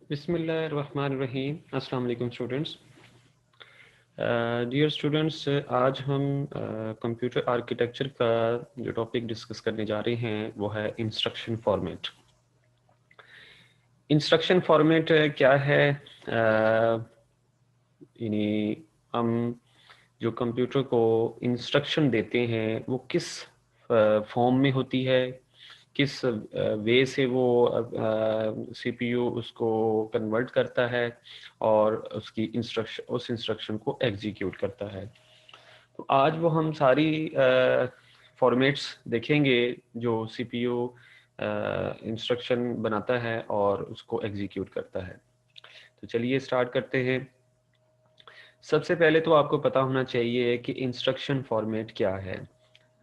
बिस्मिल्लाहिर्रहमानिर्रहीम। अस्सलाम वालेकुम स्टूडेंट्स। डियर स्टूडेंट्स, आज हम कंप्यूटर आर्किटेक्चर का जो टॉपिक डिस्कस करने जा रहे हैं वो है इंस्ट्रक्शन फॉर्मेट। इंस्ट्रक्शन फॉर्मेट क्या है? यानी हम जो कंप्यूटर को इंस्ट्रक्शन देते हैं वो किस फॉर्म में होती है, किस वे से वो सीपीयू उसको कन्वर्ट करता है और उसकी उस इंस्ट्रक्शन को एग्जीक्यूट करता है। तो आज वो हम सारी फॉर्मेट्स देखेंगे जो सीपीयू इंस्ट्रक्शन बनाता है और उसको एग्जीक्यूट करता है। तो चलिए स्टार्ट करते हैं। सबसे पहले तो आपको पता होना चाहिए कि इंस्ट्रक्शन फॉर्मेट क्या है।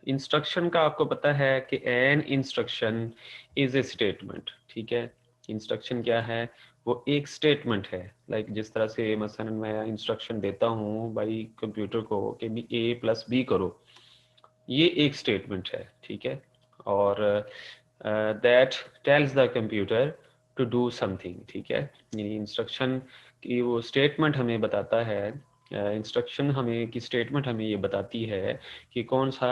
इंस्ट्रक्शन का आपको पता है कि an instruction is a statement. ठीक है, इंस्ट्रक्शन क्या है? वो एक स्टेटमेंट है। लाइक जिस तरह से मसलन मैं इंस्ट्रक्शन देता हूँ भाई कंप्यूटर को कि भी ए प्लस बी करो, ये एक स्टेटमेंट है। ठीक है, और that tells the computer to do something. ठीक है, यानी इंस्ट्रक्शन की वो स्टेटमेंट हमें बताता है, इंस्ट्रक्शन हमें की स्टेटमेंट हमें ये बताती है कि कौन सा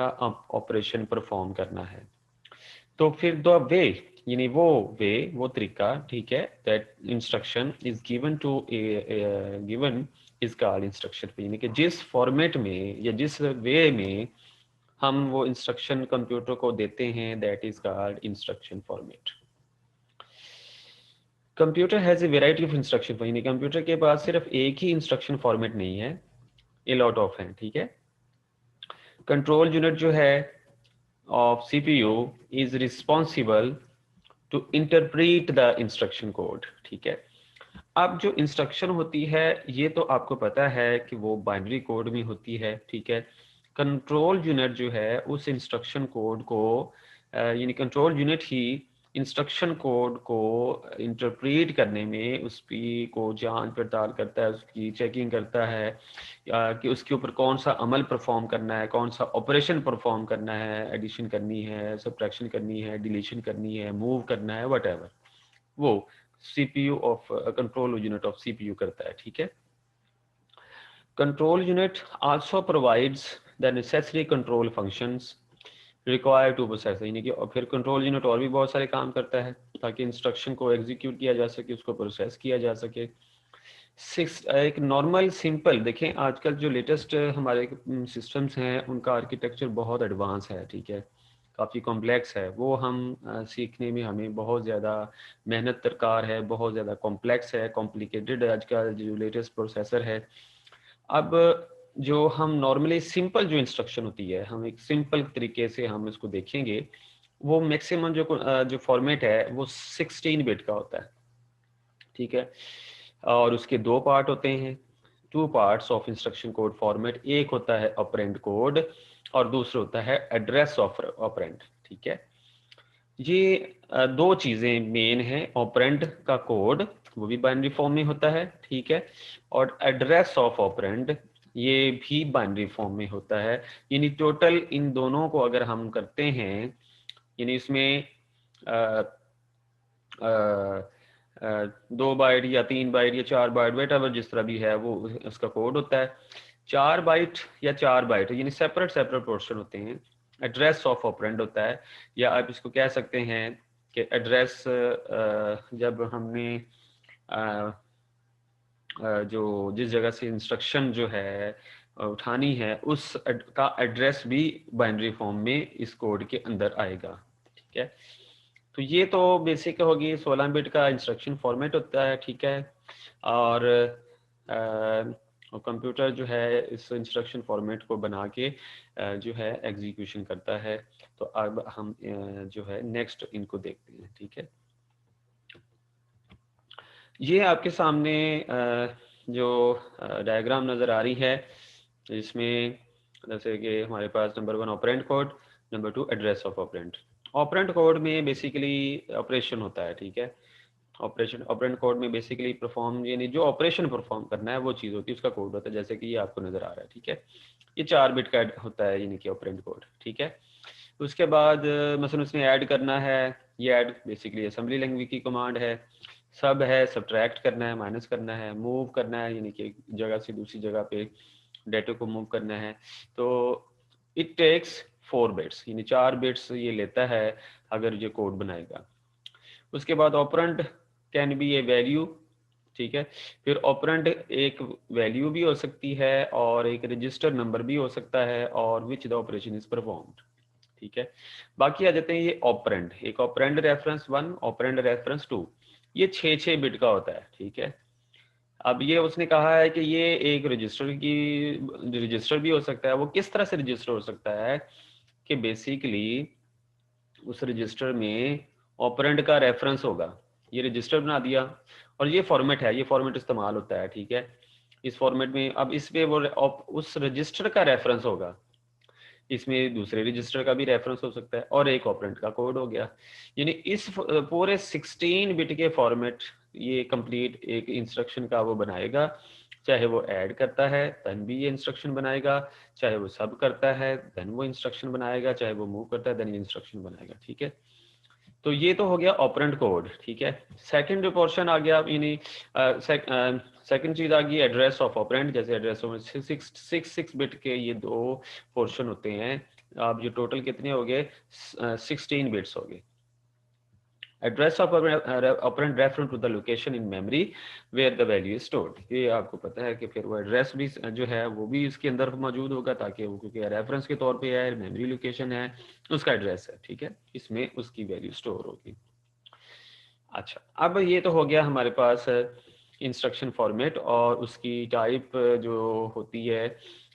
ऑपरेशन परफॉर्म करना है। तो फिर द वे, यानी वो तरीका, ठीक है, that instruction is given to given is called instruction. यानी कि जिस फॉर्मेट में या जिस वे में हम वो इंस्ट्रक्शन कंप्यूटर को देते हैं, that is called instruction format. Computer has a variety of instruction. यानी कंप्यूटर के पास सिर्फ एक ही इंस्ट्रक्शन फॉर्मेट नहीं है, ए लॉट ऑफ हैं। ठीक है, कंट्रोल यूनिट जो है of CPU is responsible to interpret the instruction code. ठीक है, अब जो इंस्ट्रक्शन होती है ये तो आपको पता है कि वो बाइनरी कोड में होती है। ठीक है, कंट्रोल यूनिट जो है उस इंस्ट्रक्शन कोड को यानी कंट्रोल यूनिट ही इंस्ट्रक्शन कोड को इंटरप्रेट करने में उसकी को जांच पड़ताल करता है, उसकी चेकिंग करता है कि उसके ऊपर कौन सा अमल परफॉर्म करना है, कौन सा ऑपरेशन परफॉर्म करना है, एडिशन करनी है, सब्ट्रैक्शन करनी है, डिलीशन करनी है, मूव करना है, व्हाटएवर, वो CPU of control unit of CPU करता है। ठीक है, control unit also provides the necessary control functions required to process. यानी कि और फिर कंट्रोल यूनिट और भी बहुत सारे काम करता है ताकि इंस्ट्रक्शन को एग्जीक्यूट किया जा सके, उसको प्रोसेस किया जा सके। एक नॉर्मल सिंपल देखें, आजकल जो लेटेस्ट हमारे सिस्टम्स हैं उनका आर्किटेक्चर बहुत एडवांस है। ठीक है, काफ़ी कॉम्प्लेक्स है, वो हम सीखने में हमें बहुत ज़्यादा मेहनत दरकार है, बहुत ज़्यादा कॉम्प्लेक्स है, कॉम्प्लिकेटेड है आज का जो लेटेस्ट प्रोसेसर है। अब जो हम नॉर्मली सिंपल जो इंस्ट्रक्शन होती है, हम एक सिंपल तरीके से हम इसको देखेंगे, वो मैक्सिमम जो फॉर्मेट है वो 16 बिट का होता है। ठीक है, और उसके दो पार्ट होते हैं, two parts of instruction code format. एक होता है ऑपरेंड कोड और दूसरा होता है एड्रेस ऑफ ऑपरेंड। ठीक है, ये दो चीजें मेन हैं। ऑपरेंड का कोड वो भी बाइनरी फॉर्म में होता है। ठीक है, और एड्रेस ऑफ ऑपरेंड ये भी बाइनरी फॉर्म में होता है। यानी टोटल इन दोनों को अगर हम करते हैं, यानी इसमें अ, अ, 2 बाइट या 3 बाइट या 4 बाइट, वेट जिस तरह भी है वो उसका कोड होता है। 4 बाइट या 4 बाइट यानी सेपरेट सेपरेट पोर्शन होते हैं। एड्रेस ऑफ ऑपरेंड होता है, या आप इसको कह सकते हैं कि एड्रेस जब हमने जो जिस जगह से इंस्ट्रक्शन जो है उठानी है उस का एड्रेस भी बाइनरी फॉर्म में इस कोड के अंदर आएगा। ठीक है, तो ये तो बेसिक होगी, 16 बिट का इंस्ट्रक्शन फॉर्मेट होता है। ठीक है, और कंप्यूटर जो है इस इंस्ट्रक्शन फॉर्मेट को बना के जो है एग्जीक्यूशन करता है। तो अब हम जो है नेक्स्ट इनको देखते हैं। ठीक है, ये आपके सामने जो डायग्राम नज़र आ रही है, इसमें जैसे कि हमारे पास number 1 operand code, number 2 address of operand. Operand code में बेसिकली ऑपरेशन होता है। ठीक है, ऑपरेशन ऑपरेंड कोड में बेसिकली परफॉर्म यानी जो ऑपरेशन परफॉर्म करना है वो चीज़ होती है, उसका कोड होता है, जैसे कि ये आपको नज़र आ रहा है। ठीक है, ये 4 बिट का होता है यानी कि ऑपरेंड कोड। ठीक है, उसके बाद मसलन उसने ऐड करना है, ये ऐड बेसिकली असेंबली लैंग्वेज की कमांड है। सब है, सब्ट्रैक्ट करना है, माइनस करना है, मूव करना है, यानी कि एक जगह से दूसरी जगह पे डेटा को मूव करना है। तो इट टेक्स 4 बिट्स, यानी 4 बिट्स ये लेता है अगर ये कोड बनाएगा। उसके बाद operand can be A value, ठीक है। फिर ऑपरेंड एक वैल्यू भी हो सकती है और एक रजिस्टर नंबर भी हो सकता है, और which the operation is performed, ठीक है। बाकी आ जाते हैं ये ऑपरेंड, एक ऑपरेंड रेफरेंस 1, ऑपरेंड रेफरेंस 2, ये 6 बिट का होता है, ठीक है। अब ये उसने कहा है कि ये एक रजिस्टर भी हो सकता है। वो किस तरह से रजिस्टर हो सकता है कि बेसिकली उस रजिस्टर में ऑपरेंड का रेफरेंस होगा, ये रजिस्टर बना दिया, और ये फॉर्मेट है, ये फॉर्मेट इस्तेमाल होता है, ठीक है। इस फॉर्मेट में अब इस पे वो उस रजिस्टर का रेफरेंस होगा, इसमें दूसरे रजिस्टर का भी रेफरेंस हो सकता है, और एक ऑपरेंड का कोड हो गया। यानी इस पूरे 16 बिट के फॉर्मेट ये कंप्लीट एक इंस्ट्रक्शन का वो बनाएगा। चाहे वो ऐड करता है देन भी ये इंस्ट्रक्शन बनाएगा, चाहे वो सब करता है देन वो इंस्ट्रक्शन बनाएगा, चाहे वो मूव करता है देन ये इंस्ट्रक्शन बनाएगा, ठीक है। तो ये तो हो गया ऑपरेंड कोड, ठीक है। सेकंड पोर्शन आ गया, यानी सेकंड चीज आ गई एड्रेस ऑफ ऑपरेंड। जैसे एड्रेस ऑफ 6 बिट के ये 2 पोर्शन होते हैं। अब ये टोटल कितने हो गए, 16 बिट्स हो गए। Address of operand refer to the location in memory where the value is stored. ये आपको पता है कि फिर वो एड्रेस भी जो है वो भी इसके अंदर मौजूद होगा, ताकि वो क्योंकि रेफरेंस के तौर पे है, मेमोरी लोकेशन है, उसका एड्रेस है, ठीक है, इसमें उसकी वैल्यू स्टोर होगी। अच्छा, अब ये तो हो गया हमारे पास इंस्ट्रक्शन फॉर्मेट और उसकी टाइप जो होती है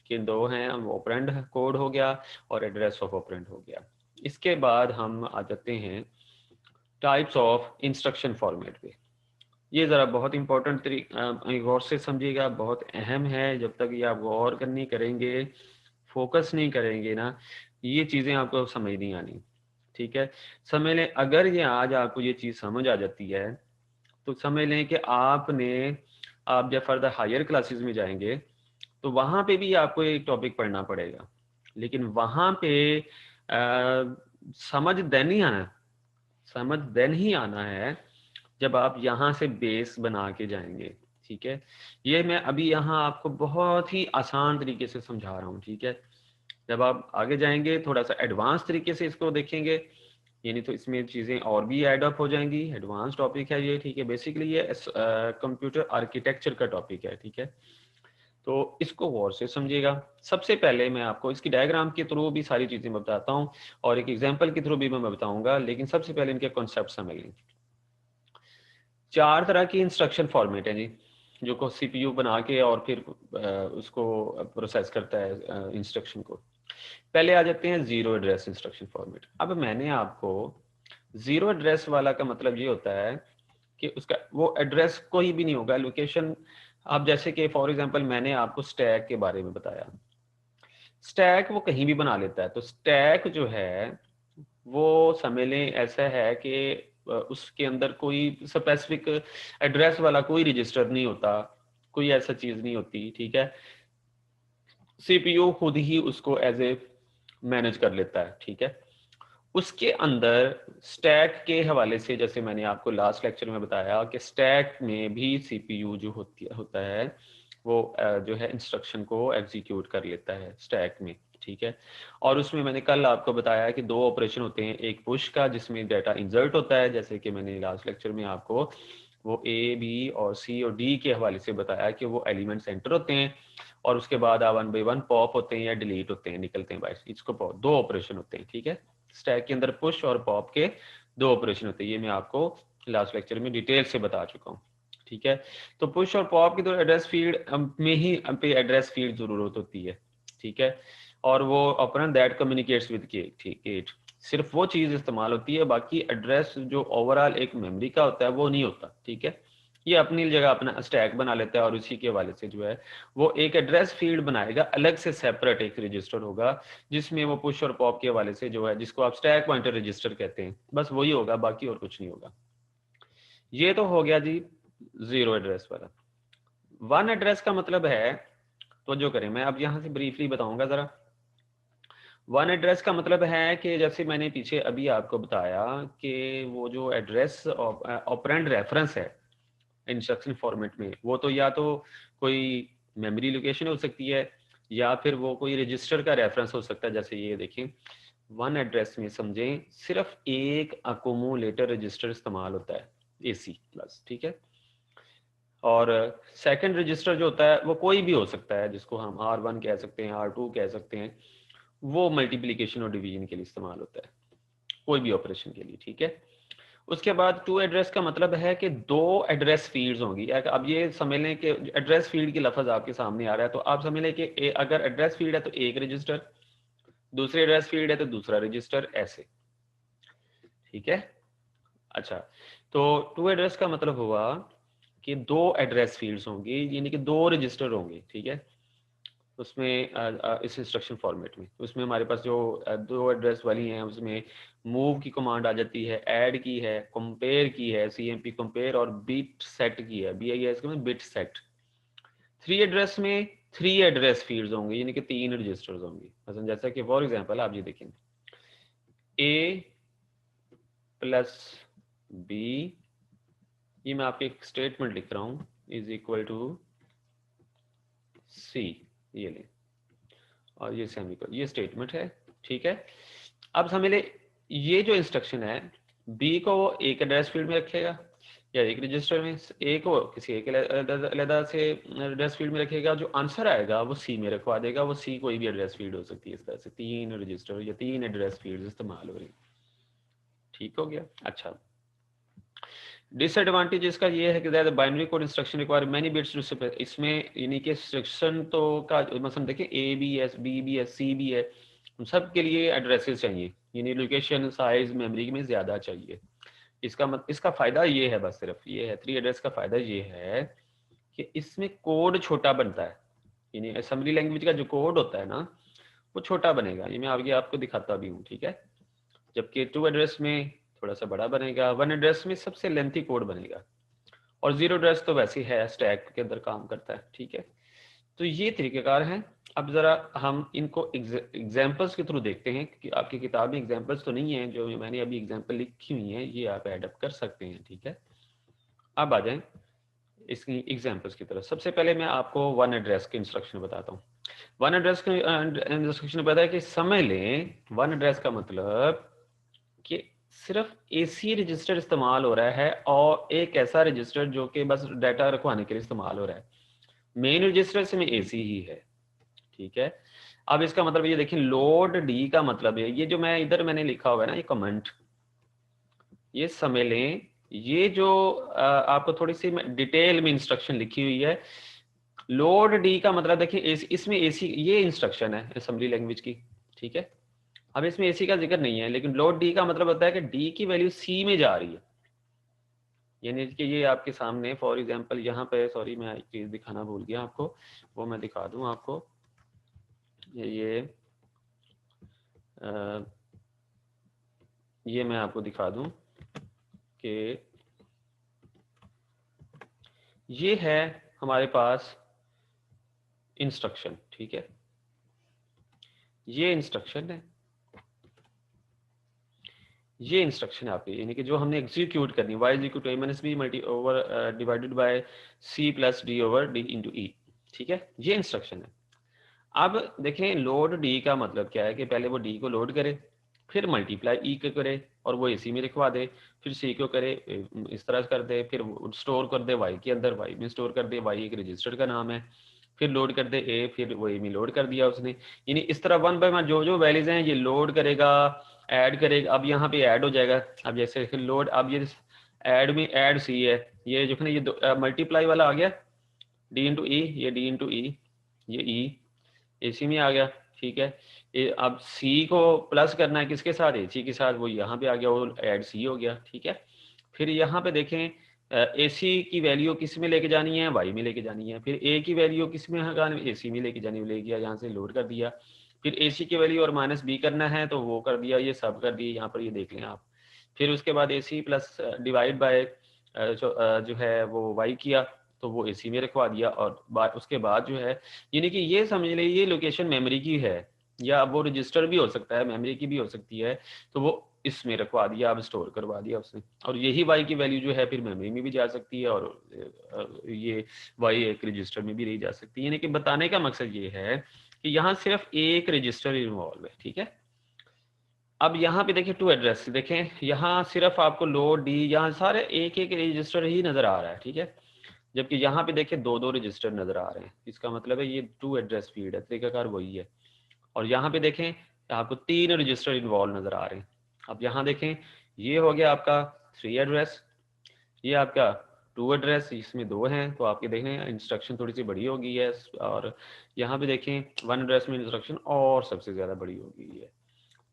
कि 2 हैं, ऑपरेंड कोड हो गया और एड्रेस ऑफ ऑपरेंड हो गया। इसके बाद हम आ जाते हैं टाइप्स ऑफ इंस्ट्रक्शन फॉर्मेट पे। ये ज़रा बहुत इंपॉर्टेंट गौर से समझिएगा, बहुत अहम है। जब तक ये आप गौर करनी करेंगे, फोकस नहीं करेंगे ना, ये चीज़ें आपको समझ नहीं आनी, ठीक है। समझ लें, अगर ये आज आपको ये चीज़ समझ आ जाती है तो समझ लें कि आप जब फर्दर हायर क्लासेस में जाएंगे तो वहाँ पे भी आपको एक टॉपिक पढ़ना पड़ेगा, लेकिन वहाँ पे समझ देन ही आना, समझ देन ही आना है जब आप यहाँ से बेस बना के जाएंगे, ठीक है। ये मैं अभी यहाँ आपको बहुत ही आसान तरीके से समझा रहा हूँ, ठीक है। जब आप आगे जाएंगे थोड़ा सा एडवांस तरीके से इसको देखेंगे, यानी तो इसमें चीज़ें और भी ऐड अप हो जाएंगी। एडवांस टॉपिक है ये, ठीक है। बेसिकली ये कंप्यूटर आर्किटेक्चर का टॉपिक है, ठीक है। तो इसको गौर से समझिएगा। सबसे पहले मैं आपको इसकी डायग्राम के थ्रू भी सारी चीज़ें बताता हूँ और एक एग्जाम्पल के थ्रू भी मैं बताऊंगा, लेकिन सबसे पहले इनके कॉन्सेप्ट समझ लें। 4 तरह की इंस्ट्रक्शन फॉर्मेट है जी, जो को सीपीयू बना के और फिर उसको प्रोसेस करता है इंस्ट्रक्शन को। पहले आ जाते हैं जीरो एड्रेस इंस्ट्रक्शन फॉर्मेट। अब मैंने आपको जीरो एड्रेस वाला का मतलब ये होता है कि उसका वो एड्रेस कोई भी नहीं होगा, लोकेशन। अब जैसे कि फॉर एग्जांपल मैंने आपको स्टैक के बारे में बताया, स्टैक वो कहीं भी बना लेता है। तो स्टैक जो है वो समझ लें ऐसा है कि उसके अंदर कोई स्पेसिफिक एड्रेस वाला कोई रजिस्टर नहीं होता, कोई ऐसा चीज नहीं होती, ठीक है। सीपीयू खुद ही उसको एज ए मैनेज कर लेता है, ठीक है। उसके अंदर स्टैक के हवाले से, जैसे मैंने आपको लास्ट लेक्चर में बताया कि स्टैक में भी सीपीयू जो होता है वो जो है इंस्ट्रक्शन को एग्जीक्यूट कर लेता है स्टैक में, ठीक है। और उसमें मैंने कल आपको बताया कि 2 ऑपरेशन होते हैं, एक पुश का जिसमें डाटा इंसर्ट होता है, जैसे कि मैंने लास्ट लेक्चर में आपको वो ए बी और सी और डी के हवाले से बताया कि वो एलिमेंट्स एंटर होते हैं और उसके बाद 1 बाय 1 पॉप होते हैं या डिलीट होते हैं, निकलते हैं बाहर। इसको 2 ऑपरेशन होते हैं, ठीक है। स्टैक के अंदर पुश और पॉप के 2 ऑपरेशन होते हैं, ये मैं आपको लास्ट लेक्चर में डिटेल से बता चुका हूँ, ठीक है। तो पुश और पॉप की तो एड्रेस फील्ड में ही पे एड्रेस फील्ड जरूरत होती है, ठीक है। और वो operand that communicates with gate, सिर्फ वो चीज इस्तेमाल होती है, बाकी एड्रेस जो ओवरऑल एक मेमोरी का होता है वो नहीं होता, ठीक है। ये अपनी जगह अपना स्टैक बना लेता है और उसी के हवाले से जो है वो एक एड्रेस फील्ड बनाएगा, अलग से सेपरेट एक रजिस्टर होगा जिसमें वो पुश और पॉप के हवाले से जो है, जिसको आप स्टैक पॉइंटर रजिस्टर कहते हैं, बस वही होगा, बाकी और कुछ नहीं होगा। ये तो हो गया जी जीरो एड्रेस वाला। 1 एड्रेस का मतलब है, तो जो करें मैं अब यहाँ से ब्रीफली बताऊंगा जरा। वन एड्रेस का मतलब है कि जैसे मैंने पीछे अभी आपको बताया कि वो जो एड्रेस ऑपरेंड रेफरेंस है इंस्ट्रक्शन फॉर्मेट में, वो तो या तो कोई मेमोरी लोकेशन हो सकती है या फिर वो कोई रजिस्टर का रेफरेंस हो सकता है। जैसे ये देखें, वन एड्रेस में समझें सिर्फ एक अकोमोलेटर रजिस्टर इस्तेमाल होता है, एसी प्लस, ठीक है। और सेकंड रजिस्टर जो होता है वो कोई भी हो सकता है, जिसको हम R1 कह सकते हैं, R2 कह सकते हैं, वो मल्टीप्लिकेशन और डिवीजन के लिए इस्तेमाल होता है, कोई भी ऑपरेशन के लिए, ठीक है। उसके बाद टू एड्रेस का मतलब है कि दो एड्रेस फील्ड्स होंगी। अब ये समझ लें कि एड्रेस फील्ड की लफ्ज आपके सामने आ रहा है, तो आप समझ लें कि अगर एड्रेस फील्ड है तो एक रजिस्टर, दूसरी एड्रेस फील्ड है तो दूसरा रजिस्टर, ऐसे, ठीक है। अच्छा, तो टू एड्रेस का मतलब हुआ कि दो एड्रेस फील्ड्स होंगी, यानी कि दो रजिस्टर होंगे, ठीक है। उसमें इस इंस्ट्रक्शन फॉर्मेट में उसमें हमारे पास जो दो एड्रेस वाली हैं, उसमें मूव की कमांड आ जाती है, ऐड की है, कंपेयर की है, सीएमपी कंपेयर, और बिट सेट की है, BIS के में बिट सेट। थ्री एड्रेस में थ्री एड्रेस फील्ड्स होंगे, यानी कि तीन रजिस्टर्स होंगे। मतलब जैसा कि फॉर एग्जांपल आप ये देखें, A प्लस B, ये मैं आपके एक स्टेटमेंट लिख रहा हूँ, इज इक्वल टू C, ये लें, और ये सेमीकोलन, ये स्टेटमेंट है, ठीक है। अब समझ ले, ये जो इंस्ट्रक्शन है, बी को वो एक एड्रेस फील्ड में रखेगा या एक रजिस्टर में, ए को किसी एक अलग से एड्रेस फील्ड में रखेगा, जो आंसर आएगा वो सी में रखवा देगा। वो सी कोई भी एड्रेस फील्ड हो सकती है, इस तरह से तीन रजिस्टर या तीन एड्रेस फील्ड इस्तेमाल हो रही, ठीक हो गया। अच्छा, डिसएडवांटेज इसका ये है कि binary code instruction require many bits to, इसमें यानी कि इंस्ट्रक्शन तो का मतलब देखिए A भी है, B भी है, C भी है, उन सब के लिए एड्रेसेस चाहिए, यानी लोकेशन साइज मेमोरी में ज़्यादा चाहिए। इसका फ़ायदा ये है, बस सिर्फ ये है, थ्री एड्रेस का फ़ायदा ये है कि इसमें कोड छोटा बनता है, यानी असेंबली लैंग्वेज का जो कोड होता है ना, वो छोटा बनेगा। ये मैं आगे आपको दिखाता भी हूँ, ठीक है। जबकि टू एड्रेस में थोड़ा सा बड़ा बनेगा, वन एड्रेस में सबसे लेंथी कोड बनेगा, और जीरो एड्रेस तो वैसे ही है, स्टैक के अंदर काम करता है, ठीक है। तो ये तरीक़ेकार हैं। अब ज़रा हम इनको एग्जाम्पल्स के थ्रू देखते हैं कि आपकी किताब में एग्जाम्पल्स तो नहीं है, जो मैंने अभी एग्जाम्पल लिखी हुई हैं ये आप एडअप कर सकते हैं, ठीक है। अब आ जाएं इसकी एग्जाम्पल्स की तरफ। सबसे पहले मैं आपको वन एड्रेस के इंस्ट्रक्शन बताता हूँ। वन एड्रेस के इंस्ट्रक्शन बताया कि समझ लें, वन एड्रेस का मतलब कि सिर्फ AC रजिस्टर इस्तेमाल हो रहा है, और एक ऐसा रजिस्टर जो कि बस डाटा रखवाने के लिए इस्तेमाल हो रहा है। मेन रजिस्टर से में AC ही है, ठीक है। अब इसका मतलब ये देखिए, लोड D का मतलब है, ये जो मैंने लिखा हुआ है ना, ये कमेंट, ये समझ लें, ये जो आपको थोड़ी सी डिटेल में इंस्ट्रक्शन लिखी हुई है। लोड D का मतलब देखिए, इसमें AC ये इंस्ट्रक्शन है असेंबली लैंग्वेज की, ठीक है। अब इसमें AC का जिक्र नहीं है, लेकिन लोड D का मतलब होता है कि D की वैल्यू C में जा रही है, यानी कि ये आपके सामने फॉर एग्जांपल यहाँ पे, सॉरी मैं एक चीज़ दिखाना भूल गया आपको, वो मैं दिखा दूँ आपको। अ, ये मैं आपको दिखा दूँ कि ये है हमारे पास इंस्ट्रक्शन, ठीक है। ये इंस्ट्रक्शन है, ये इंस्ट्रक्शन है आपकी, यानी कि जो हमने एग्जीक्यूट करनी, y is equal to a minus b multi over divided by c plus d over d into E, ठीक है। ये इंस्ट्रक्शन है। अब देखें, लोड D का मतलब क्या है कि पहले वो D को लोड करे, फिर मल्टीप्लाई E को करे, और वो AC में लिखवा दे, फिर C को करे, इस तरह कर दे, फिर स्टोर कर दे Y के अंदर, Y में स्टोर कर दे, Y एक रजिस्टर का नाम है, फिर लोड कर दे A, फिर वो A में लोड कर दिया उसने। यानी इस तरह वन बाय वन जो जो वैल्यूज हैं ये लोड करेगा, ऐड करेगा। अब यहाँ पे ऐड हो जाएगा, अब जैसे लोड, अब ये ऐड में ऐड C है, ये जो है ये मल्टीप्लाई वाला आ गया D इंटू ई, ये D इंटू ई, ये E AC में आ गया, ठीक है। अब C को प्लस करना है किसके साथ, AC के साथ, वो यहाँ पे आ गया, वो ऐड C हो गया, ठीक है। फिर यहाँ पे देखें, AC की वैल्यू किस में लेके जानी है, Y में लेके जानी है। फिर A की वैल्यू किस में AC में लेके जानी, ले गया यहाँ से लोड कर दिया। फिर AC की वैल्यू और माइनस B करना है तो वो कर दिया, ये सब कर दिए यहाँ पर, ये देख लें आप। फिर उसके बाद AC प्लस डिवाइड बाय जो है वो Y किया, तो वो AC में रखवा दिया, और उसके बाद जो है, यानी कि ये समझ लीजिए ये लोकेशन मेमोरी की है, या वो रजिस्टर भी हो सकता है, मेमोरी की भी हो सकती है, तो वो इसमें रखवा दिया, आप स्टोर करवा दिया उसने, और यही वाई की वैल्यू जो है फिर मेमोरी में भी जा सकती है, और ये वाई एक रजिस्टर में भी रही जा सकती है। यानी कि बताने का मकसद ये है कि यहाँ सिर्फ एक रजिस्टर इन्वॉल्व है, ठीक है। अब यहाँ पे देखिए टू एड्रेस, देखें यहाँ सिर्फ आपको लो डी, यहाँ सारे एक एक रजिस्टर ही नजर आ रहा है, ठीक है। जबकि यहाँ पे देखिए दो दो रजिस्टर नजर आ रहे हैं, इसका मतलब है ये टू एड्रेस फील्ड है, तरीकाकार वही है। और यहाँ पे देखें आपको तीन रजिस्टर इन्वॉल्व नजर आ रहे हैं। अब यहाँ देखें ये हो गया आपका 3 एड्रेस, ये आपका 2 एड्रेस, इसमें 2 हैं, तो आपके देखें इंस्ट्रक्शन थोड़ी सी बड़ी हो गई है। और यहाँ पे देखें 1 एड्रेस में इंस्ट्रक्शन और सबसे ज़्यादा बड़ी हो गई है।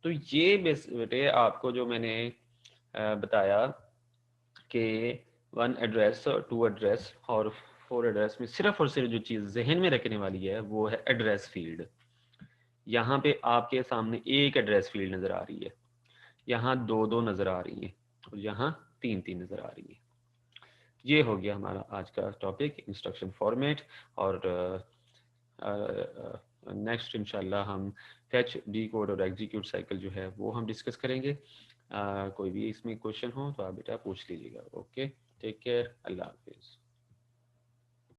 तो ये बेटे आपको जो मैंने बताया कि 1 एड्रेस और 2 एड्रेस और 4 एड्रेस में सिर्फ और सिर्फ जो चीज़ जहन में रखने वाली है वो है एड्रेस फील्ड। यहाँ पे आपके सामने एक एड्रेस फील्ड नज़र आ रही है, यहाँ दो दो नज़र आ रही है, और यहाँ तीन तीन नज़र आ रही है। ये हो गया हमारा आज का टॉपिक इंस्ट्रक्शन फॉर्मेट। और नेक्स्ट इंशाल्लाह हम फैच, डी कोड और एग्जीक्यूट साइकिल जो है वो हम डिस्कस करेंगे। कोई भी इसमें क्वेश्चन हो तो आप बेटा पूछ लीजिएगा। ओके, टेक केयर, अल्लाह हाफिज़।